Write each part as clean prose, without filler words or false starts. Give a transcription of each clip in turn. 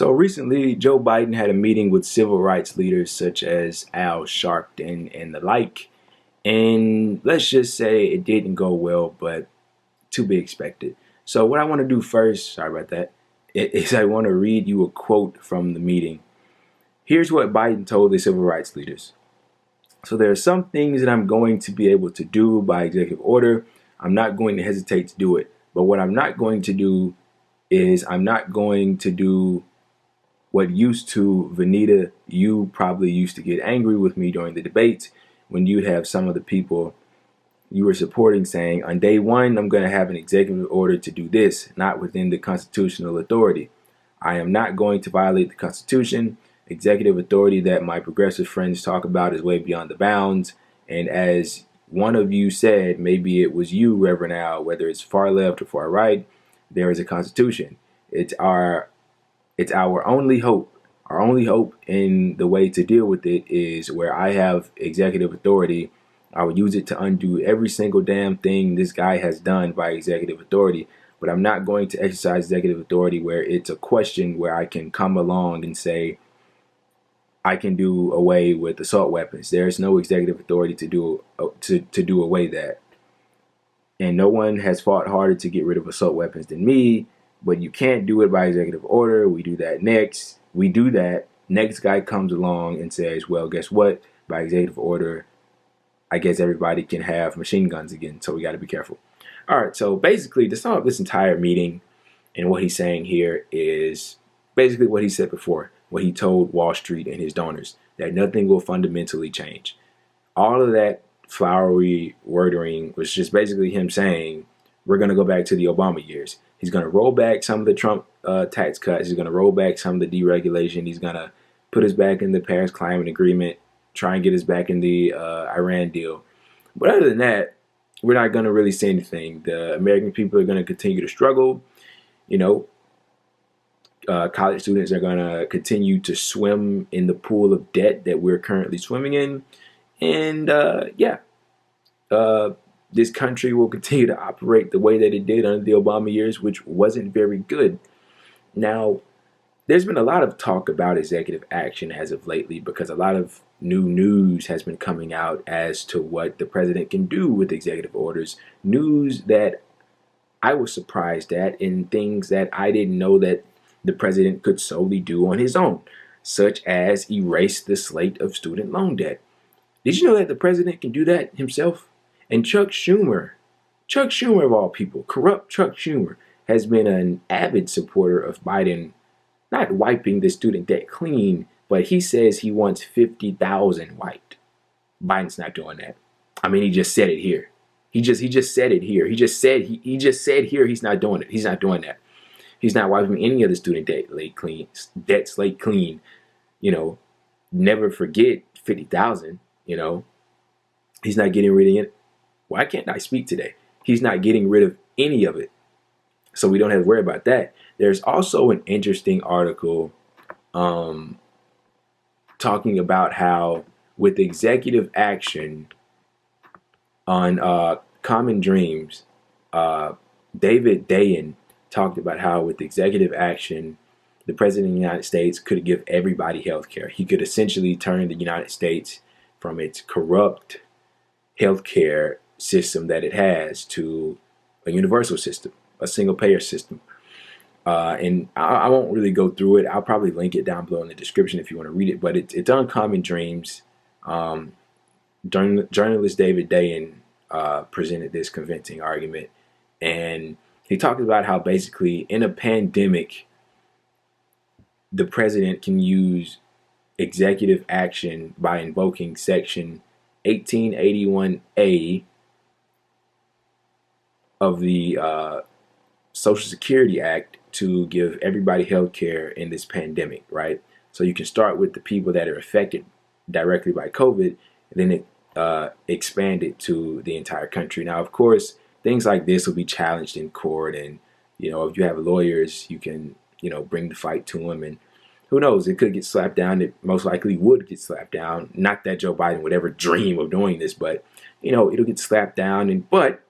So recently, Joe Biden had a meeting with civil rights leaders such as Al Sharpton and the like. And let's just say it didn't go well, but to be expected. So what I want to do first, sorry about that, is I want to read you a quote from the meeting. Here's what Biden told the civil rights leaders. So there are some things that I'm going to be able to do by executive order. I'm not going to hesitate to do it. But what I'm not going to do is I'm not going to do what used to, Vanita, you probably used to get angry with me during the debates when you'd have some of the people you were supporting saying, on day one, I'm going to have an executive order to do this, not within the constitutional authority. I am not going to violate the Constitution. Executive authority that my progressive friends talk about is way beyond the bounds. And as one of you said, maybe it was you, Reverend Al, whether it's far left or far right, there is a Constitution. It's our only hope. Our only hope in the way to deal with it is where I have executive authority. I would use it to undo every single damn thing this guy has done by executive authority. But I'm not going to exercise executive authority where it's a question where I can come along and say, I can do away with assault weapons. There is no executive authority to do away that. And no one has fought harder to get rid of assault weapons than me. But you can't do it by executive order. We do that next. We do that. Next guy comes along and says, well, guess what? By executive order, I guess everybody can have machine guns again. So we got to be careful. All right. So basically, to sum up this entire meeting and what he's saying here is basically what he said before, what he told Wall Street and his donors, that nothing will fundamentally change. All of that flowery wording was just basically him saying, we're going to go back to the Obama years. He's going to roll back some of the Trump tax cuts. He's going to roll back some of the deregulation. He's going to put us back in the Paris Climate Agreement, try and get us back in the Iran deal. But other than that, we're not going to really see anything. The American people are going to continue to struggle. You know, college students are going to continue to swim in the pool of debt that we're currently swimming in. And this country will continue to operate the way that it did under the Obama years, which wasn't very good. Now, there's been a lot of talk about executive action as of lately because a lot of new news has been coming out as to what the president can do with executive orders. News that I was surprised at and things that I didn't know that the president could solely do on his own, such as erase the slate of student loan debt. Did you know that the president can do that himself? And Chuck Schumer of all people, corrupt Chuck Schumer, has been an avid supporter of Biden not wiping the student debt clean, but he says he wants 50,000 wiped. Biden's not doing that. I mean, he just said it here. He just said it here. He just said here he's not doing it. He's not doing that. He's not wiping any of the student debt slate clean. You know, never forget 50,000. You know, he's not getting rid of it. Why can't I speak today? He's not getting rid of any of it. So we don't have to worry about that. There's also an interesting article talking about how with executive action on Common Dreams, David Dayen talked about how with executive action, the president of the United States could give everybody health care. He could essentially turn the United States from its corrupt healthcare system that it has to a universal system, a single payer system. And I won't really go through it. I'll probably link it down below in the description if you want to read it. But it's on Common Dreams. Journalist David Dayen presented this convincing argument. And he talked about how basically in a pandemic, the president can use executive action by invoking Section 1881A of the Social Security Act to give everybody health care in this pandemic, right? So you can start with the people that are affected directly by COVID, and then it expanded to the entire country. Now, of course, things like this will be challenged in court, and if you have lawyers, you can bring the fight to them, and who knows, it could get slapped down. It most likely would get slapped down. Not that Joe Biden would ever dream of doing this, but it'll get slapped down, but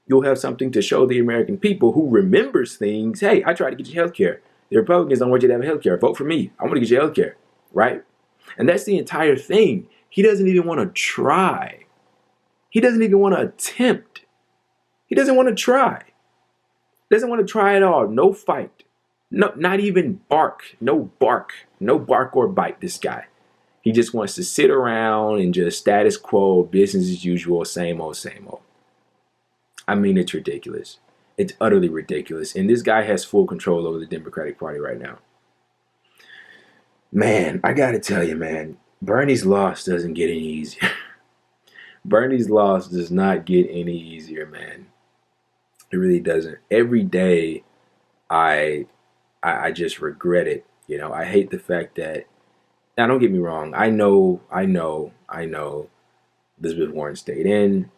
you'll have something to show the American people who remembers things. Hey, I tried to get you health care. The Republicans don't want you to have health care. Vote for me. I want to get you health care, right? And that's the entire thing. He doesn't even want to try. He doesn't even want to attempt. He doesn't want to try. Doesn't want to try at all. No fight. No, not even bark. No bark. No bark or bite, this guy. He just wants to sit around and just status quo, business as usual, same old, same old. I mean, it's ridiculous. It's utterly ridiculous. And this guy has full control over the Democratic Party right now. Man, I got to tell you, man, Bernie's loss doesn't get any easier. Bernie's loss does not get any easier, man. It really doesn't. Every day, I just regret it. You know, I hate the fact that, now don't get me wrong, I know Elizabeth Warren stayed in,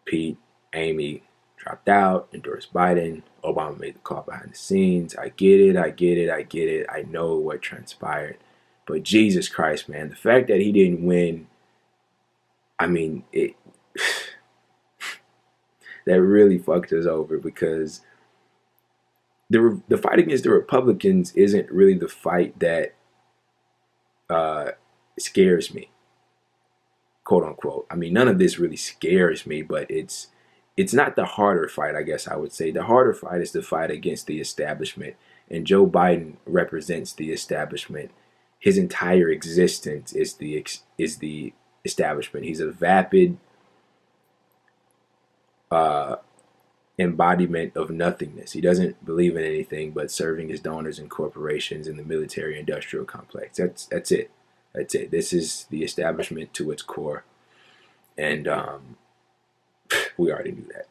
Pete, Amy dropped out, endorsed Biden, Obama made the call behind the scenes. I get it. I know what transpired. But Jesus Christ, man, the fact that he didn't win, I mean, that really fucked us over, because the fight against the Republicans isn't really the fight that scares me, quote unquote. I mean, none of this really scares me, but it's not the harder fight, I guess I would say. The harder fight is the fight against the establishment, and Joe Biden represents the establishment. His entire existence is the establishment. He's a vapid embodiment of nothingness. He doesn't believe in anything but serving his donors and corporations in the military-industrial complex. That's it. That's it. This is the establishment to its core, and we already knew that.